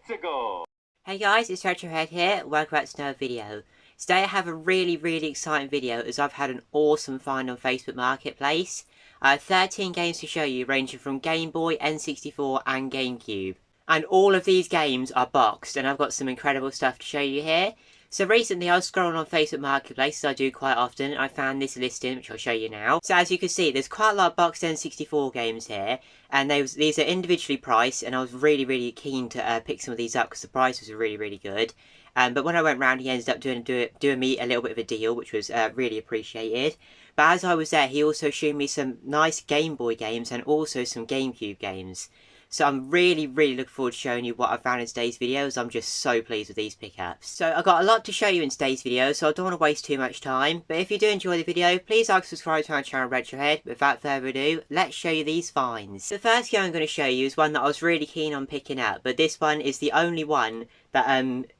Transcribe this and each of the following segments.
Let's go! Hey guys, it's Retrohead here, welcome back to another video. Today I have a really exciting video as I've had an awesome find on Facebook Marketplace. I have 13 games to show you ranging from Game Boy, N64 and Gamecube. And all of these games are boxed and I've got some incredible stuff to show you here. So recently I was scrolling on Facebook Marketplace, as I do quite often, and I found this listing, which I'll show you now. So as you can see, there's quite a lot of boxed N64 games here, and these are individually priced, and I was really keen to pick some of these up because the price was really good. But when I went round, he ended up doing me a little bit of a deal, which was really appreciated. But as I was there, he also showed me some nice Game Boy games and also some GameCube games. So I'm really looking forward to showing you what I found in today's videos. I'm just so pleased with these pickups. So I've got a lot to show you in today's video, so I don't want to waste too much time. But if you do enjoy the video, please like and subscribe to my channel Retrohead. Without further ado, let's show you these finds. The first game I'm going to show you is one that I was really keen on picking up, but this one is the only one that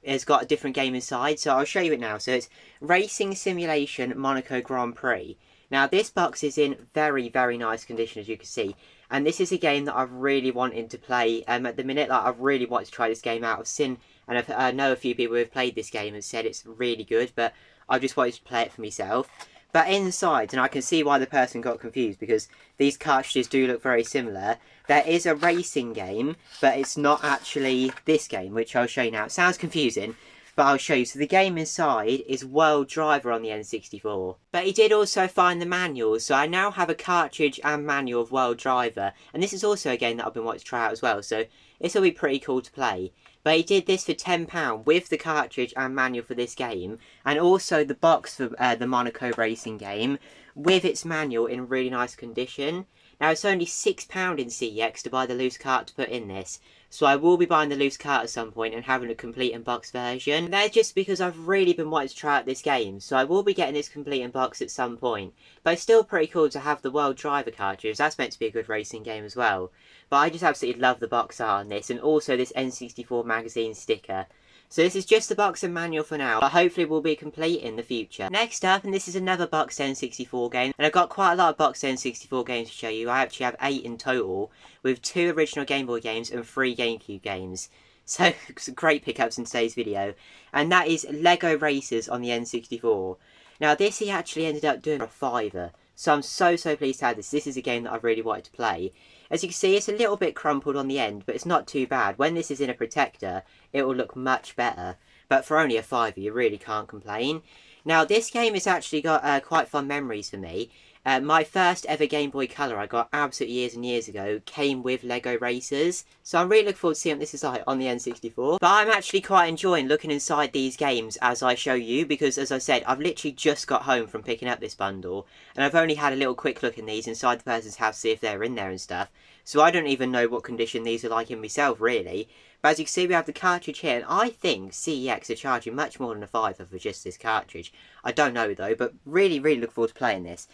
has got a different game inside, so I'll show you it now. So it's Racing Simulation Monaco Grand Prix. Now this box is in very nice condition, as you can see. And this is a game that I've really wanted to play at the minute. Like, I've really wanted to try this game out. I've seen, and I know a few people who have played this game and said it's really good, but I just wanted to play it for myself. But inside, and I can see why the person got confused, because these cartridges do look very similar. There is a racing game, but it's not actually this game, which I'll show you now. It sounds confusing, but I'll show you. So the game inside is World Driver on the N64. But he did also find the manual, so I now have a cartridge and manual of World Driver. And this is also a game that I've been wanting to try out as well, so this will be pretty cool to play. But he did this for £10 with the cartridge and manual for this game, and also the box for the Monaco racing game with its manual in really nice condition. Now it's only £6 in CEX to buy the loose cart to put in this, so I will be buying the loose cart at some point and having a complete unboxed version. And that's just because I've really been wanting to try out this game, so I will be getting this complete unboxed at some point. But it's still pretty cool to have the World Driver cartridge, that's meant to be a good racing game as well. But I just absolutely love the box art on this, and also this N64 magazine sticker. So this is just the box and manual for now, but hopefully will be complete in the future. Next up, and this is another boxed N64 game, and I've got quite a lot of boxed N64 games to show you. I actually have 8 in total, with 2 original Game Boy games and 3 GameCube games. So, some great pickups in today's video. And that is Lego Racers on the N64. Now this he actually ended up doing for a £5. So I'm so pleased to have this. This is a game that I've really wanted to play. As you can see, it's a little bit crumpled on the end, but it's not too bad. When this is in a protector, it will look much better. But for only a £5, you really can't complain. Now, this game has actually got quite fun memories for me. My first ever Game Boy Color I got absolutely years and years ago came with Lego Racers. So I'm really looking forward to seeing what this is like on the N64. But I'm actually quite enjoying looking inside these games as I show you, because as I said, I've literally just got home from picking up this bundle. And I've only had a little quick look in these inside the person's house to see if they're in there and stuff. So I don't even know what condition these are like in myself, really. But as you can see, we have the cartridge here, and I think CEX are charging much more than a £5 for just this cartridge. I don't know though, but really look forward to playing this.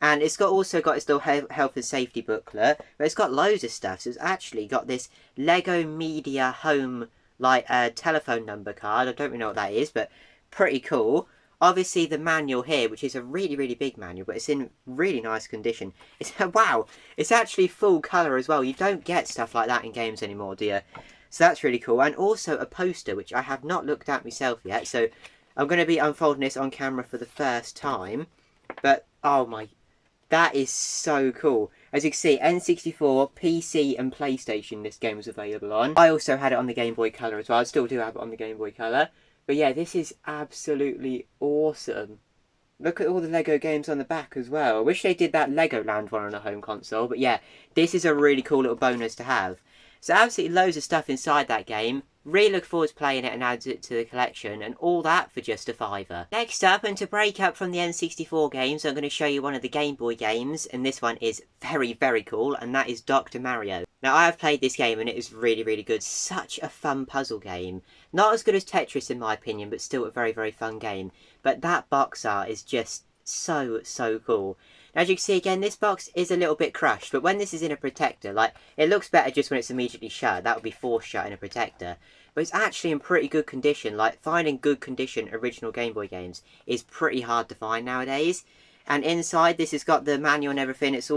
And it's also got its little health and safety booklet, but it's got loads of stuff. So it's actually got this Lego Media Home, like, telephone number card. I don't really know what that is, but pretty cool. Obviously the manual here, which is a really big manual, but it's in really nice condition. It's wow, it's actually full colour as well. You don't get stuff like that in games anymore, do you? So that's really cool. And also a poster, which I have not looked at myself yet. So I'm going to be unfolding this on camera for the first time. But, oh my... that is so cool. As you can see, N64, PC and PlayStation this game was available on. I also had it on the Game Boy Color as well. I still do have it on the Game Boy Color. But yeah, this is absolutely awesome. Look at all the Lego games on the back as well. I wish they did that Legoland one on a home console. But yeah, this is a really cool little bonus to have. So absolutely loads of stuff inside that game. Really look forward to playing it and add it to the collection, and all that for just a £5. Next up, and to break up from the N64 games, I'm going to show you one of the Game Boy games, and this one is very cool, and that is Dr. Mario. Now, I have played this game, and it is really good. Such a fun puzzle game. Not as good as Tetris, in my opinion, but still a very fun game. But that box art is just so cool. Now, as you can see again, this box is a little bit crushed, but when this is in a protector, like, it looks better just when it's immediately shut. That would be forced shut in a protector. But it's actually in pretty good condition. Like, finding good condition original Game Boy games is pretty hard to find nowadays. And inside, this has got the manual and everything. It's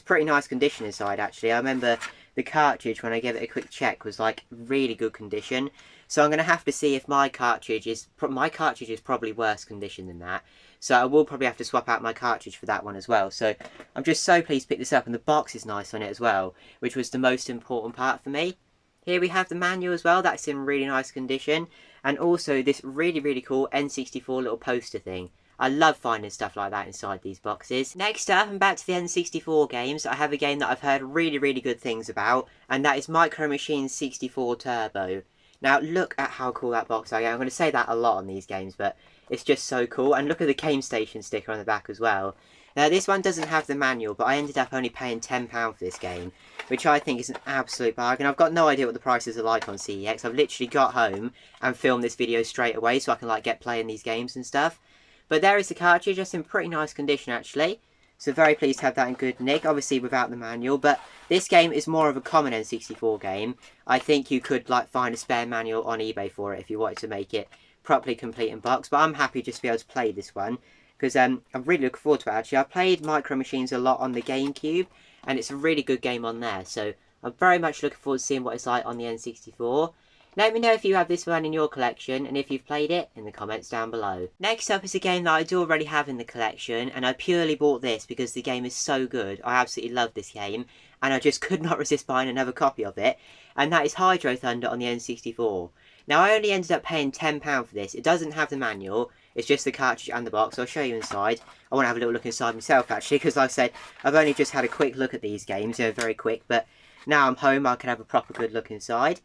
pretty nice condition inside, actually. I remember the cartridge, when I gave it a quick check, was like really good condition. So I'm going to have to see if my cartridge is probably worse condition than that. So I will probably have to swap out my cartridge for that one as well. So I'm just so pleased to pick this up, and the box is nice on it as well, which was the most important part for me. Here we have the manual as well, that's in really nice condition. And also this really cool N64 little poster thing. I love finding stuff like that inside these boxes. Next up, and back to the N64 games, I have a game that I've heard really good things about, and that is Micro Machines 64 Turbo. Now look at how cool that box is. I'm going to say that a lot on these games, but it's just so cool. And look at the Game Station sticker on the back as well. Now this one doesn't have the manual, but I ended up only paying £10 for this game, which I think is an absolute bargain. I've got no idea what the prices are like on CEX. I've literally got home and filmed this video straight away so I can like get playing these games and stuff. But there is the cartridge, it's in pretty nice condition actually. So very pleased to have that in good nick, obviously without the manual. But this game is more of a common N64 game. I think you could like find a spare manual on eBay for it if you wanted to make it properly complete in box. But I'm happy just to be able to play this one, because I'm really looking forward to it actually. I've played Micro Machines a lot on the Gamecube, and it's a really good game on there. So I'm very much looking forward to seeing what it's like on the N64. Let me know if you have this one in your collection, and if you've played it in the comments down below. Next up is a game that I do already have in the collection, and I purely bought this because the game is so good. I absolutely love this game, and I just could not resist buying another copy of it, and that is Hydro Thunder on the N64. Now I only ended up paying £10 for this. It doesn't have the manual, it's just the cartridge and the box. I'll show you inside. I want to have a little look inside myself actually, because like I said, I've only just had a quick look at these games, very quick, but now I'm home I can have a proper good look inside.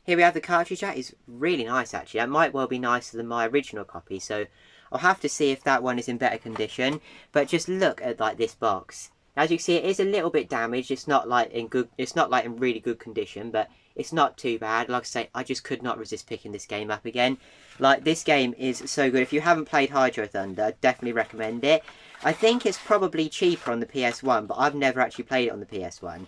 Here we have the cartridge. That is really nice actually. That might well be nicer than my original copy, so I'll have to see if that one is in better condition. But just look at like this box. As you can see, it is a little bit damaged. It's not like in really good condition, but it's not too bad. Like I say, I just could not resist picking this game up again. Like, this game is so good. If you haven't played Hydro Thunder, I'd definitely recommend it. I think it's probably cheaper on the PS1, but I've never actually played it on the PS1.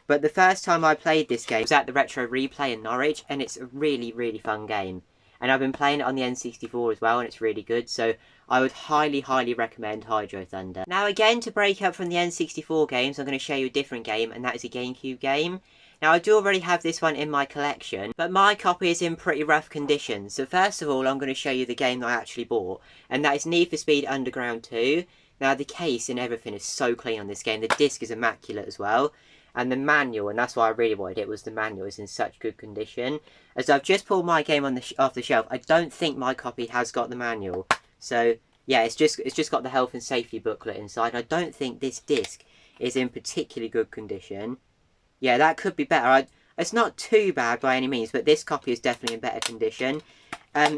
But the first time I played this game was at the Retro Replay in Norwich, and it's a really fun game. And I've been playing it on the N64 as well, and it's really good, so I would highly recommend Hydro Thunder. Now again, to break up from the N64 games, I'm going to show you a different game, and that is a Gamecube game. Now I do already have this one in my collection, but my copy is in pretty rough condition. So first of all, I'm going to show you the game that I actually bought, and that is Need for Speed Underground 2. Now the case and everything is so clean on this game, the disc is immaculate as well. And the manual, and that's why I really wanted it, was the manual is in such good condition. As I've just pulled my game on off the shelf, I don't think my copy has got the manual. So yeah, it's just got the health and safety booklet inside. I don't think this disc is in particularly good condition. Yeah, that could be better. It's not too bad by any means, but this copy is definitely in better condition.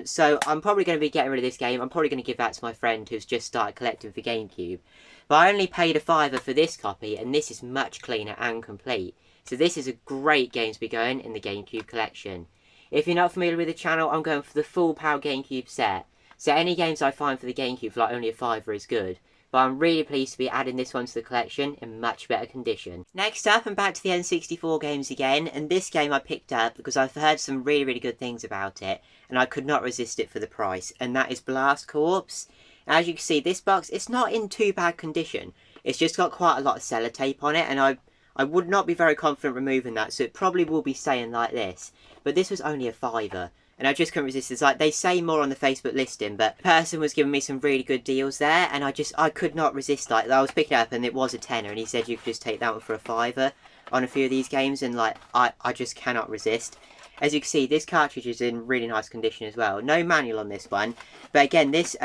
So I'm probably going to be getting rid of this game. I'm probably going to give that to my friend who's just started collecting for Gamecube. But I only paid £5 for this copy, and this is much cleaner and complete. So this is a great game to be going in the Gamecube collection. If you're not familiar with the channel, I'm going for the full power Gamecube set. So any games I find for the Gamecube for like only a £5 is good. But I'm really pleased to be adding this one to the collection in much better condition. Next up, I'm back to the N64 games again, and this game I picked up because I've heard some really good things about it, and I could not resist it for the price, and that is Blast Corps. As you can see, this box, it's not in too bad condition. It's just got quite a lot of sellotape on it, and I would not be very confident removing that, so it probably will be staying like this. But this was only a £5, and I just couldn't resist. It's like, they say more on the Facebook listing, but the person was giving me some really good deals there, and I could not resist. Like, I was picking it up, and it was a tenner, and he said you could just take that one for a £5 on a few of these games, and like, I just cannot resist. As you can see, this cartridge is in really nice condition as well. No manual on this one. But again, this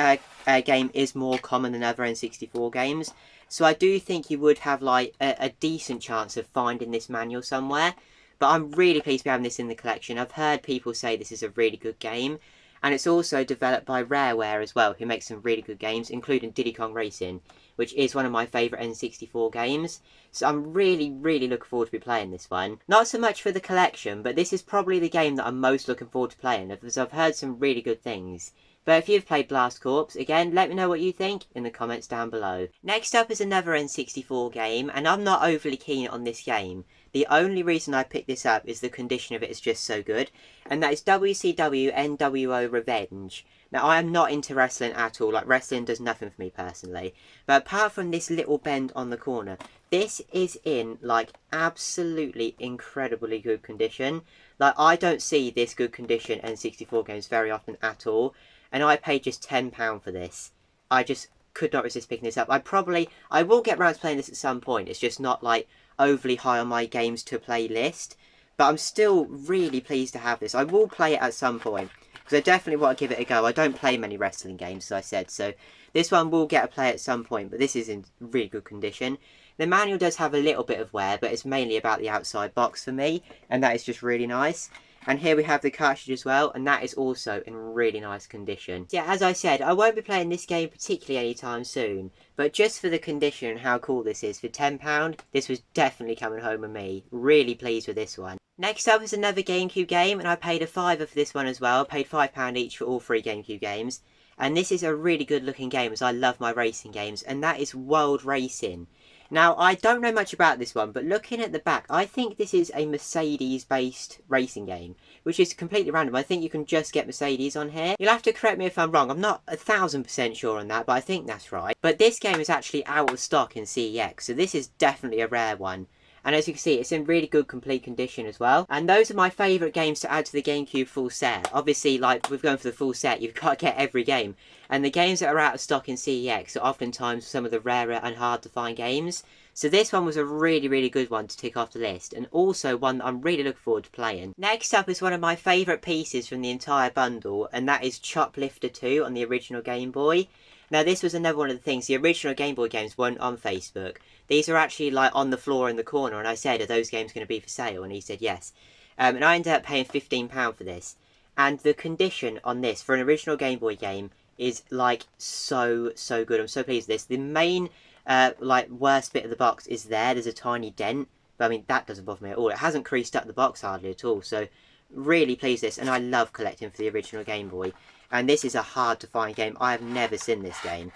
game is more common than other N64 games. So I do think you would have like a decent chance of finding this manual somewhere. But I'm really pleased to be having this in the collection. I've heard people say this is a really good game. And it's also developed by Rareware as well, who makes some really good games, including Diddy Kong Racing, which is one of my favourite N64 games. So I'm really looking forward to be playing this one. Not so much for the collection, but this is probably the game that I'm most looking forward to playing, because I've heard some really good things. But if you've played Blast Corps, again, let me know what you think in the comments down below. Next up is another N64 game, and I'm not overly keen on this game. The only reason I picked this up is the condition of it is just so good, and that is WCW NWO Revenge. Now, I am not into wrestling at all, like wrestling does nothing for me personally, but apart from this little bend on the corner, this is in, like, absolutely incredibly good condition. Like, I don't see this good condition N64 games very often at all, and I paid just £10 for this. I just could not resist picking this up. I will get around to playing this at some point, it's just not, like, overly high on my games to play list, but I'm still really pleased to have this. I will play it at some point, because I definitely want to give it a go. I don't play many wrestling games, as I said, so this one will get a play at some point, but this is in really good condition. The manual does have a little bit of wear, but it's mainly about the outside box for me, and that is just really nice. And here we have the cartridge as well, and that is also in really nice condition. Yeah, as I said, I won't be playing this game particularly anytime soon, but just for the condition and how cool this is, for £10, this was definitely coming home with me. Really pleased with this one. Next up is another Gamecube game, and I paid a £5 for this one as well. I paid £5 each for all 3 Gamecube games. And this is a really good looking game, as I love my racing games, and that is World Racing. Now, I don't know much about this one, but looking at the back, I think this is a Mercedes-based racing game, which is completely random. I think you can just get Mercedes on here. You'll have to correct me if I'm wrong. I'm not 1000% sure on that, but I think that's right. But this game is actually out of stock in CEX, so this is definitely a rare one. And as you can see, it's in really good complete condition as well. And those are my favourite games to add to the Gamecube full set. Obviously, like, we're going for the full set, you've got to get every game. And the games that are out of stock in CEX are oftentimes some of the rarer and hard to find games. So this one was a really, really good one to tick off the list. And also one that I'm really looking forward to playing. Next up is one of my favourite pieces from the entire bundle. And that is Choplifter 2 on the original Game Boy. Now, this was another one of the things. The original Game Boy games weren't on Facebook. These are actually, like, on the floor in the corner. And I said, are those games going to be for sale? And he said, yes. And I ended up paying £15 for this. And the condition on this, for an original Game Boy game, is, like, so good. I'm so pleased with this. The main, like, worst bit of the box is there. There's a tiny dent. But, I mean, that doesn't bother me at all. It hasn't creased up the box hardly at all. So, really pleased with this. And I love collecting for the original Game Boy. And this is a hard to find game. I have never seen this game.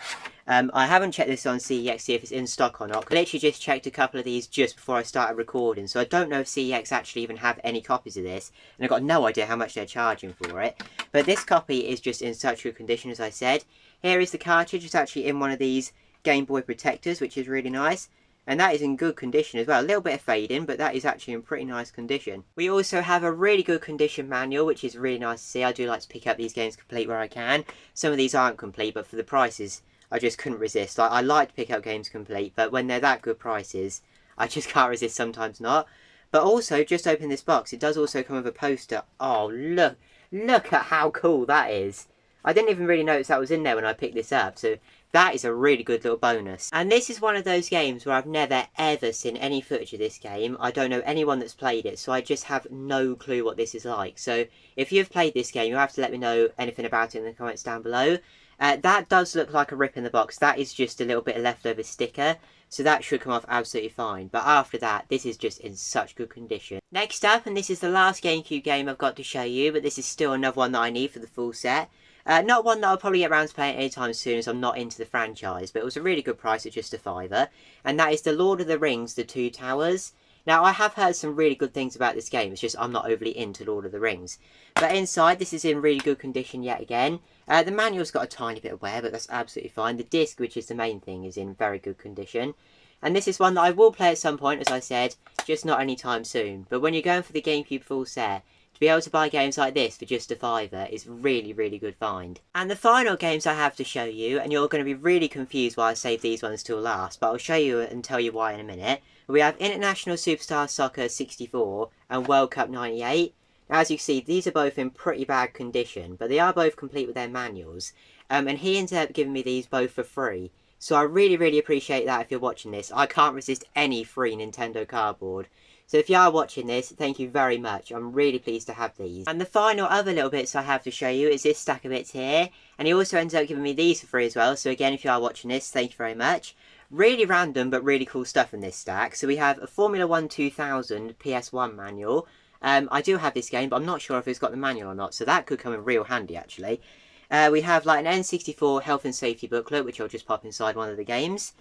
I haven't checked this on CEX to see if it's in stock or not. I literally just checked a couple of these just before I started recording. So I don't know if CEX actually even have any copies of this. And I've got no idea how much they're charging for it. But this copy is just in such good condition, as I said. Here is the cartridge. It's actually in one of these Game Boy protectors, which is really nice. And that is in good condition as well. A little bit of fading, but that is actually in pretty nice condition. We also have a really good condition manual, which is really nice to see. I do like to pick up these games complete where I can. Some of these aren't complete, but for the prices, I just couldn't resist. I like to pick up games complete, but when they're that good prices, I just can't resist, sometimes not. But also, just open this box. It does also come with a poster. Oh, look at how cool that is. I didn't even really notice that was in there when I picked this up, so that is a really good little bonus. And this is one of those games where I've never ever seen any footage of this game. I don't know anyone that's played it, so I just have no clue what this is like. So if you've played this game, you'll have to let me know anything about it in the comments down below. That does look like a rip in the box. That is just a little bit of leftover sticker, so that should come off absolutely fine. But after that, this is just in such good condition. Next up, and this is the last Gamecube game I've got to show you, but this is still another one that I need for the full set. Not one that I'll probably get around to playing anytime soon, as I'm not into the franchise, but it was a really good price at just a £5. And that is The Lord of the Rings, The Two Towers. Now, I have heard some really good things about this game, it's just I'm not overly into Lord of the Rings. But inside, this is in really good condition yet again. The manual's got a tiny bit of wear, but that's absolutely fine. The disc, which is the main thing, is in very good condition. And this is one that I will play at some point, as I said, just not anytime soon. But when you're going for the Gamecube full set, to be able to buy games like this for just a £5 is really, really good find. And the final games I have to show you, and you're going to be really confused why I saved these ones till last, but I'll show you and tell you why in a minute. We have International Superstar Soccer 64 and World Cup 98. Now, as you can see, these are both in pretty bad condition, but they are both complete with their manuals. And he ended up giving me these both for free. So I really, really appreciate that if you're watching this. I can't resist any free Nintendo cardboard. So if you are watching this, thank you very much. I'm really pleased to have these. And the final other little bits I have to show you is this stack of bits here. And he also ended up giving me these for free as well. So again, if you are watching this, thank you very much. Really random, but really cool stuff in this stack. So we have a Formula 1 2000 PS1 manual. I do have this game, but I'm not sure if it's got the manual or not. So that could come in real handy, actually. We have like an N64 health and safety booklet, which I'll just pop inside one of the games.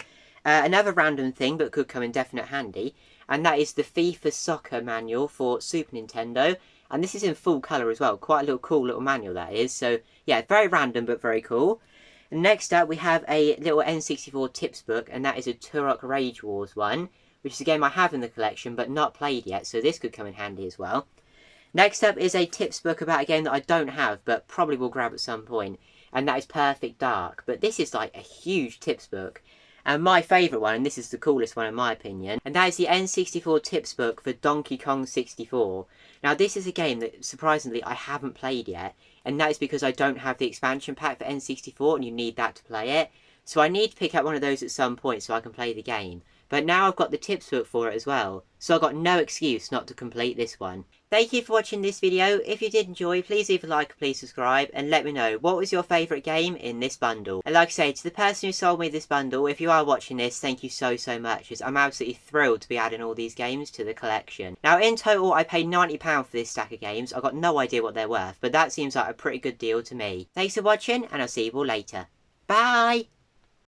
Another random thing, but could come in definite handy, and that is the FIFA Soccer manual for Super Nintendo. And this is in full colour as well. Quite a little cool little manual that is. So yeah, very random but very cool. And next up we have a little N64 tips book, and that is a Turok Rage Wars one, which is a game I have in the collection but not played yet, so this could come in handy as well. Next up is a tips book about a game that I don't have but probably will grab at some point, and that is Perfect Dark. But this is like a huge tips book. And my favourite one, and this is the coolest one in my opinion, and that is the N64 tips book for Donkey Kong 64. Now this is a game that, surprisingly, I haven't played yet, and that is because I don't have the expansion pack for N64, and you need that to play it. So I need to pick up one of those at some point so I can play the game. But now I've got the tips book for it as well, so I've got no excuse not to complete this one. Thank you for watching this video. If you did enjoy, please leave a like, please subscribe, and let me know what was your favourite game in this bundle. And like I say, to the person who sold me this bundle, if you are watching this, thank you so much, as I'm absolutely thrilled to be adding all these games to the collection. Now in total, I paid £90 for this stack of games. I've got no idea what they're worth, but that seems like a pretty good deal to me. Thanks for watching, and I'll see you all later. Bye!